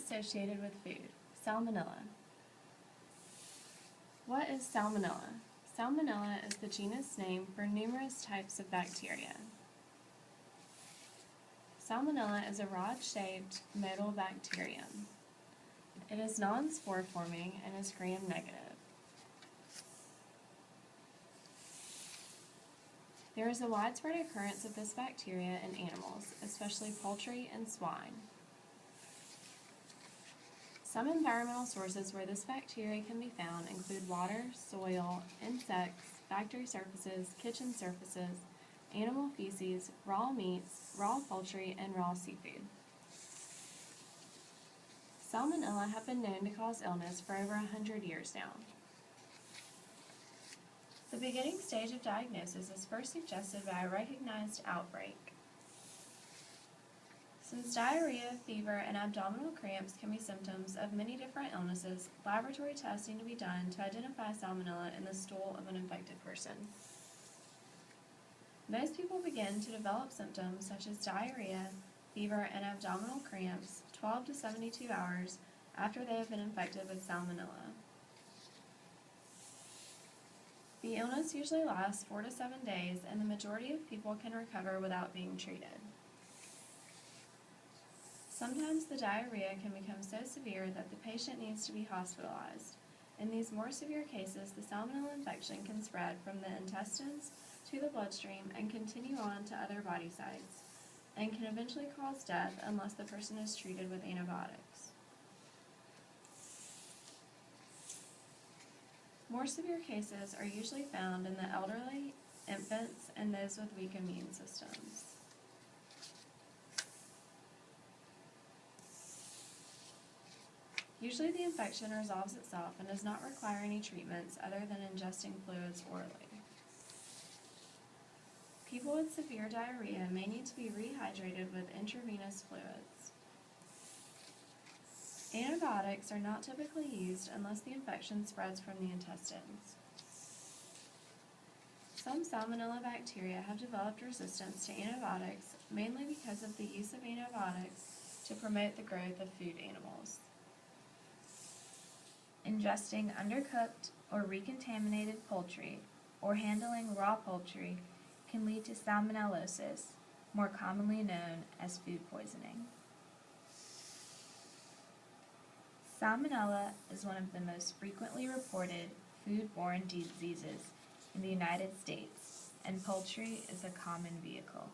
associated with food, Salmonella. What is Salmonella? Salmonella is the genus name for numerous types of bacteria. Salmonella is a rod-shaped motile bacterium. It is non-spore-forming and is gram-negative. There is a widespread occurrence of this bacteria in animals, especially poultry and swine. Some environmental sources where this bacteria can be found include water, soil, insects, factory surfaces, kitchen surfaces, animal feces, raw meats, raw poultry, and raw seafood. Salmonella have been known to cause illness for over 100 years now. The beginning stage of diagnosis is first suggested by a recognized outbreak. Since diarrhea, fever, and abdominal cramps can be symptoms of many different illnesses, laboratory testing to be done to identify salmonella in the stool of an infected person. Most people begin to develop symptoms such as diarrhea, fever, and abdominal cramps 12 to 72 hours after they have been infected with salmonella. The illness usually lasts 4 to 7 days, and the majority of people can recover without being treated. Sometimes the diarrhea can become so severe that the patient needs to be hospitalized. In these more severe cases, the salmonella infection can spread from the intestines to the bloodstream and continue on to other body sites, and can eventually cause death unless the person is treated with antibiotics. More severe cases are usually found in the elderly, infants, and those with weak immune systems. Usually the infection resolves itself and does not require any treatments other than ingesting fluids orally. People with severe diarrhea may need to be rehydrated with intravenous fluids. Antibiotics are not typically used unless the infection spreads from the intestines. Some salmonella bacteria have developed resistance to antibiotics mainly because of the use of antibiotics to promote the growth of food animals. Ingesting undercooked or recontaminated poultry or handling raw poultry can lead to salmonellosis, more commonly known as food poisoning. Salmonella is one of the most frequently reported food-borne diseases in the United States, and poultry is a common vehicle.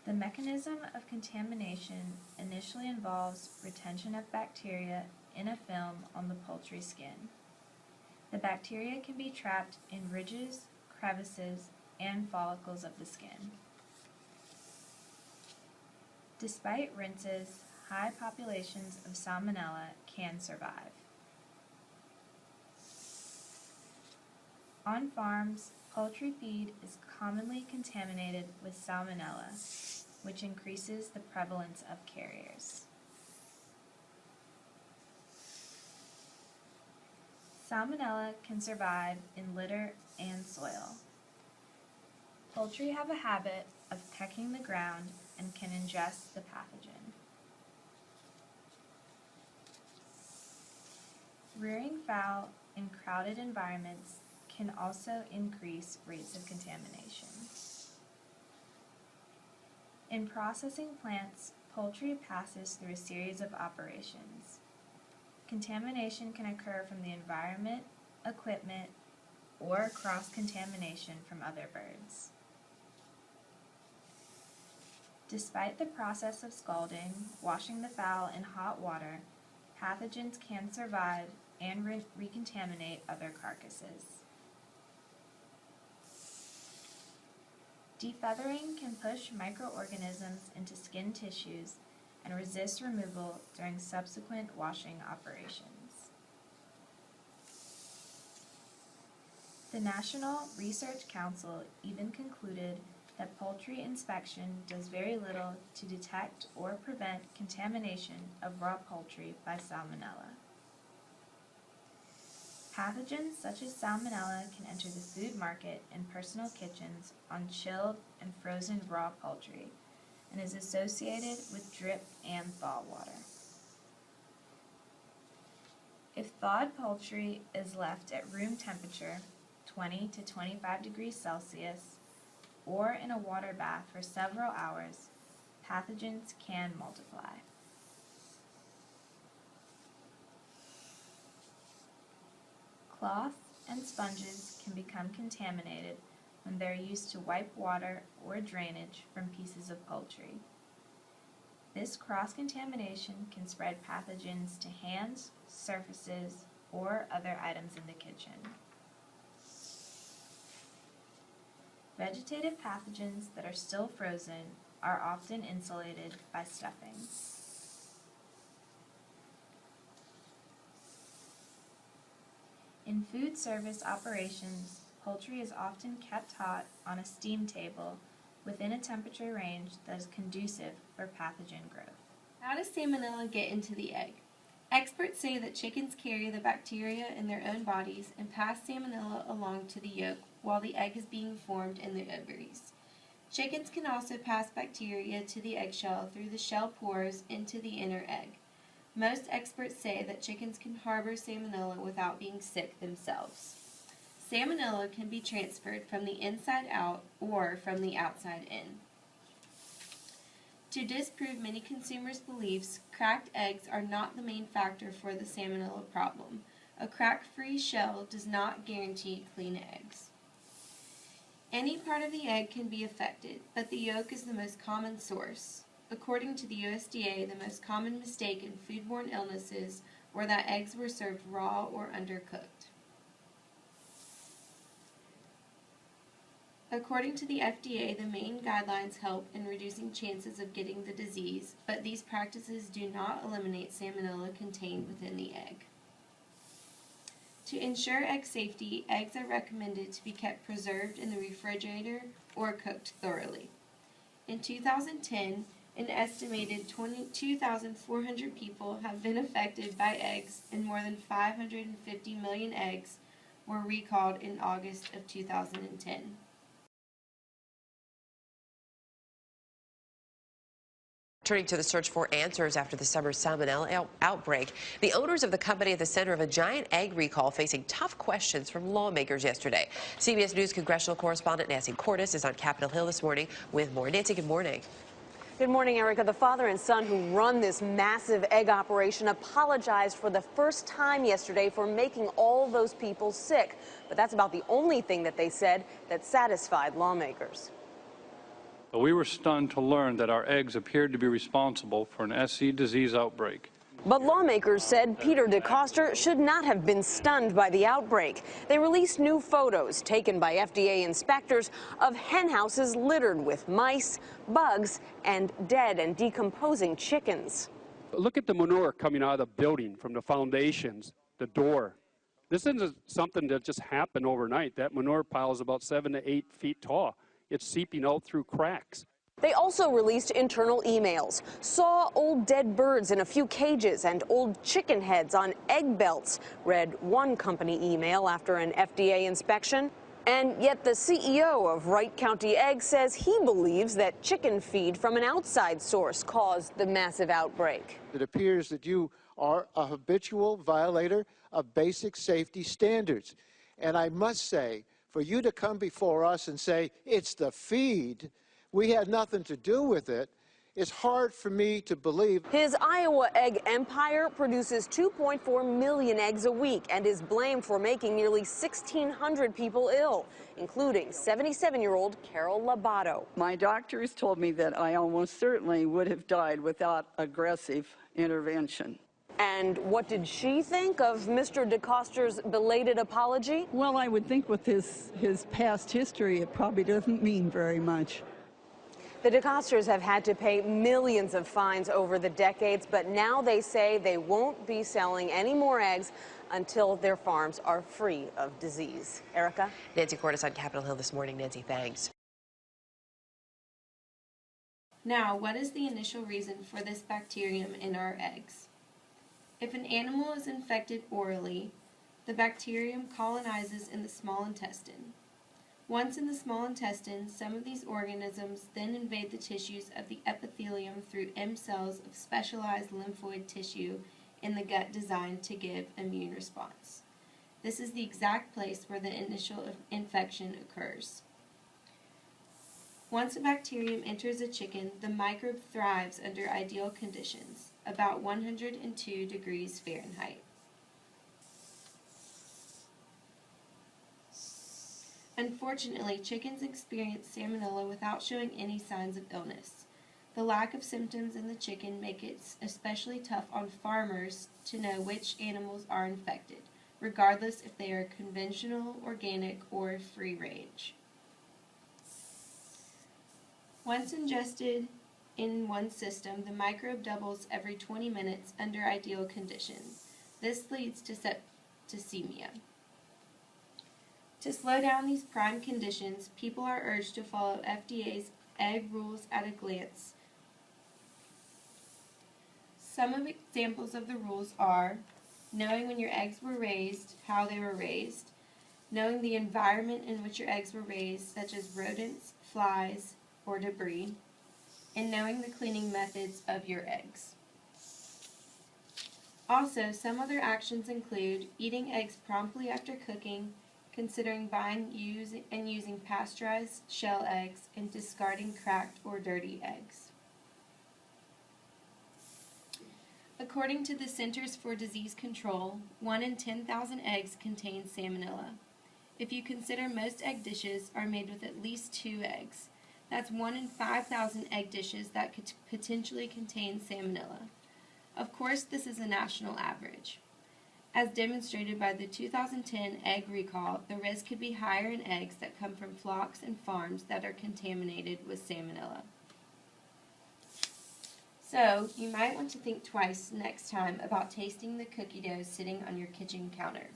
The mechanism of contamination initially involves retention of bacteria in a film on the poultry skin. The bacteria can be trapped in ridges, crevices, and follicles of the skin. Despite rinses, high populations of salmonella can survive. On farms, poultry feed is commonly contaminated with salmonella, which increases the prevalence of carriers. Salmonella can survive in litter and soil. Poultry have a habit of pecking the ground and can ingest the pathogen. Rearing fowl in crowded environments can also increase rates of contamination. In processing plants, poultry passes through a series of operations. Contamination can occur from the environment, equipment, or cross-contamination from other birds. Despite the process of scalding, washing the fowl in hot water, pathogens can survive and recontaminate other carcasses. Defeathering can push microorganisms into skin tissues and resist removal during subsequent washing operations. The National Research Council even concluded that poultry inspection does very little to detect or prevent contamination of raw poultry by salmonella. Pathogens such as salmonella can enter the food market and personal kitchens on chilled and frozen raw poultry, and is associated with drip and thaw water. If thawed poultry is left at room temperature, 20 to 25 degrees Celsius, or in a water bath for several hours, pathogens can multiply. Cloth and sponges can become contaminated when they are used to wipe water or drainage from pieces of poultry. This cross-contamination can spread pathogens to hands, surfaces, or other items in the kitchen. Vegetative pathogens that are still frozen are often insulated by stuffing. In food service operations, poultry is often kept hot on a steam table within a temperature range that is conducive for pathogen growth. How does Salmonella get into the egg? Experts say that chickens carry the bacteria in their own bodies and pass Salmonella along to the yolk while the egg is being formed in the ovaries. Chickens can also pass bacteria to the eggshell through the shell pores into the inner egg. Most experts say that chickens can harbor Salmonella without being sick themselves. Salmonella can be transferred from the inside out or from the outside in. To disprove many consumers' beliefs, cracked eggs are not the main factor for the Salmonella problem. A crack-free shell does not guarantee clean eggs. Any part of the egg can be affected, but the yolk is the most common source. According to the USDA, the most common mistake in foodborne illnesses were that eggs were served raw or undercooked. According to the FDA, the main guidelines help in reducing chances of getting the disease, but these practices do not eliminate Salmonella contained within the egg. To ensure egg safety, eggs are recommended to be kept preserved in the refrigerator or cooked thoroughly. In 2010, an estimated 22,400 people have been affected by eggs, and more than 550 million eggs were recalled in August of 2010. Turning to the search for answers after the summer salmonella outbreak, the owners of the company at the center of a giant egg recall facing tough questions from lawmakers yesterday. CBS News congressional correspondent Nancy Cordes is on Capitol Hill this morning with more. Nancy, good morning. Good morning, Erica. The father and son who run this massive egg operation apologized for the first time yesterday for making all those people sick. But that's about the only thing that they said that satisfied lawmakers. We were stunned to learn that our eggs appeared to be responsible for an SC disease outbreak. But lawmakers said Peter DeCoster should not have been stunned by the outbreak. They released new photos taken by FDA inspectors of hen houses littered with mice, bugs, and dead and decomposing chickens. Look at the manure coming out of the building from the foundations, the door. This isn't something that just happened overnight. That manure pile is about 7 to 8 feet tall. It's seeping out through cracks. They also released internal emails, saw old dead birds in a few cages and old chicken heads on egg belts, read one company email after an FDA inspection. And yet the CEO of Wright County Eggs says he believes that chicken feed from an outside source caused the massive outbreak. It appears that you are a habitual violator of basic safety standards. And I must say, for you to come before us and say, it's the feed, we had nothing to do with it, it's hard for me to believe. His Iowa egg empire produces 2.4 million eggs a week and is blamed for making nearly 1,600 people ill, including 77-year-old Carol Labato. My doctors told me that I almost certainly would have died without aggressive intervention. And what did she think of Mr. DeCoster's belated apology? Well, I would think with his past history, it probably doesn't mean very much. The DeCosters have had to pay millions of fines over the decades, but now they say they won't be selling any more eggs until their farms are free of disease. Erica? Nancy Cordes on Capitol Hill this morning. Nancy, thanks. Now, what is the initial reason for this bacterium in our eggs? If an animal is infected orally, the bacterium colonizes in the small intestine. Once in the small intestine, some of these organisms then invade the tissues of the epithelium through M cells of specialized lymphoid tissue in the gut designed to give immune response. This is the exact place where the initial infection occurs. Once a bacterium enters a chicken, the microbe thrives under ideal conditions, about 102 degrees Fahrenheit. Unfortunately, chickens experience salmonella without showing any signs of illness. The lack of symptoms in the chicken makes it especially tough on farmers to know which animals are infected, regardless if they are conventional, organic, or free range. Once ingested in one system, the microbe doubles every 20 minutes under ideal conditions. This leads to septicemia. To slow down these prime conditions, people are urged to follow FDA's egg rules at a glance. Some of examples of the rules are knowing when your eggs were raised, how they were raised, knowing the environment in which your eggs were raised, such as rodents, flies, or debris, and knowing the cleaning methods of your eggs. Also, some other actions include eating eggs promptly after cooking, considering buying, using pasteurized shell eggs, and discarding cracked or dirty eggs. According to the Centers for Disease Control, 1 in 10,000 eggs contain salmonella. If you consider most egg dishes are made with at least 2 eggs, that's 1 in 5,000 egg dishes that could potentially contain salmonella. Of course, this is a national average. As demonstrated by the 2010 egg recall, the risk could be higher in eggs that come from flocks and farms that are contaminated with salmonella. So, you might want to think twice next time about tasting the cookie dough sitting on your kitchen counter.